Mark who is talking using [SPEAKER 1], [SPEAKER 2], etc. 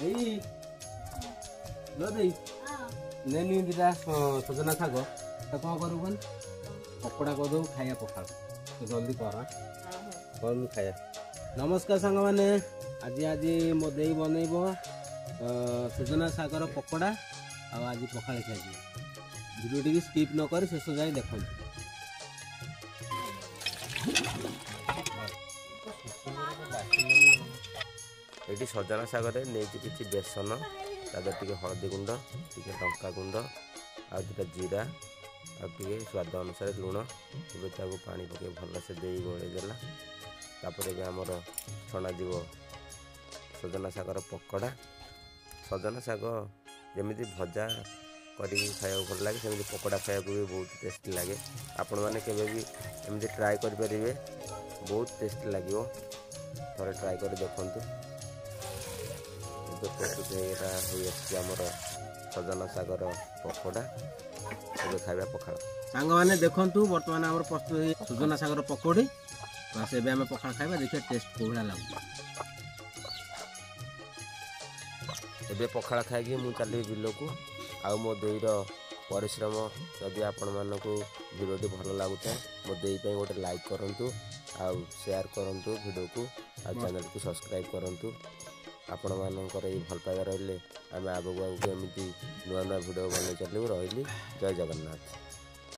[SPEAKER 1] ଏଇ ଲ ଦେଇ ନେନି ଦିଟା ସଜନା ଶାଗ ତ କ'ଣ କରିବୁ କହନି ପକୋଡ଼ା କରିଦେବୁ ଖାଇବା ପଖାଳ ଜଲ୍ଦି କର ମୁଁ ଖାଇବା। ନମସ୍କାର ସାଙ୍ଗମାନେ, ଆଜି ମୋ ଦେଇ ବନେଇବ ସଜନା ଶାଗର ପକୋଡ଼ା ଆଉ ଆଜି ପଖାଳ ଖିଆଯିବ। ଭିଡ଼ିଓ ଟିକେ ସ୍କିପ୍ ନ କରି ଶେଷ ଯାଏ ଦେଖନ୍ତୁ।
[SPEAKER 2] ଏଠି ସଜନା ଶାଗରେ ନେଇଛି କିଛି ବେସନ, ତା ଦେହରେ ଟିକେ ହଳଦୀ ଗୁଣ୍ଡ, ଟିକେ ଲଙ୍କା ଗୁଣ୍ଡ, ଆଉ ଦୁଇଟା ଜିରା, ଆଉ ଟିକେ ସ୍ୱାଦ ଅନୁସାରେ ଲୁଣ। ଏବେ ତାକୁ ପାଣି ପକାଇ ଭଲସେ ଦେଇ ଗୋଳେଇ ଦେଲା। ତାପରେ ଏବେ ଆମର ଛଣାଯିବ ସଜନା ଶାଗର ପକୋଡ଼ା। ସଜନା ଶାଗ ଯେମିତି ଭଜା କରିକି ଖାଇବାକୁ ଭଲ ଲାଗେ, ସେମିତି ପକୋଡ଼ା ଖାଇବାକୁ ବି ବହୁତ ଟେଷ୍ଟି ଲାଗେ। ଆପଣମାନେ କେବେ ବି ଏମିତି ଟ୍ରାଏ କରିପାରିବେ, ବହୁତ ଟେଷ୍ଟି ଲାଗିବ। ଥରେ ଟ୍ରାଏ କରି ଦେଖନ୍ତୁ। ଏବେ ପ୍ରସ୍ତୁତ ହୋଇ ଆସିଛି ଆମର ସଜନା ଶାଗର ପକୋଡ଼ା। ଏବେ ଖାଇବା ପଖାଳ।
[SPEAKER 1] ସାଙ୍ଗମାନେ ଦେଖନ୍ତୁ, ବର୍ତ୍ତମାନ ଆମର ପ୍ରସ୍ତୁତ ହେଇ ସଜନା ଶାଗର ପକୋଡ଼ି। ବାସ୍ ଏବେ ଆମେ ପଖାଳ ଖାଇବା, ଦେଖିବା ଟେଷ୍ଟ କୋଉ ଭଳିଆ ଲାଗୁଛି।
[SPEAKER 2] ଏବେ ପଖାଳ ଖାଇକି ମୁଁ ଚାଲିବି ବିଲକୁ। ଆଉ ମୋ ଦେଇର ପରିଶ୍ରମ ଯଦି ଆପଣମାନଙ୍କୁ ଭିଡ଼ିଓଟି ଭଲ ଲାଗୁଥାଏ, ମୋ ଦେଇ ପାଇଁ ଗୋଟେ ଲାଇକ୍ କରନ୍ତୁ, ଆଉ ସେୟାର କରନ୍ତୁ ଭିଡ଼ିଓକୁ, ଆଉ ଚ୍ୟାନେଲକୁ ସବସ୍କ୍ରାଇବ୍ କରନ୍ତୁ। ଆପଣମାନଙ୍କର ଏଇ ଭଲ ପାଇବା ରହିଲେ ଆମେ ଆଗକୁ ଏମିତି ନୂଆ ନୂଆ ଭିଡ଼ିଓ ବନେଇ ଚାଲିବୁ। ରହିଲି, ଜୟ ଜଗନ୍ନାଥ।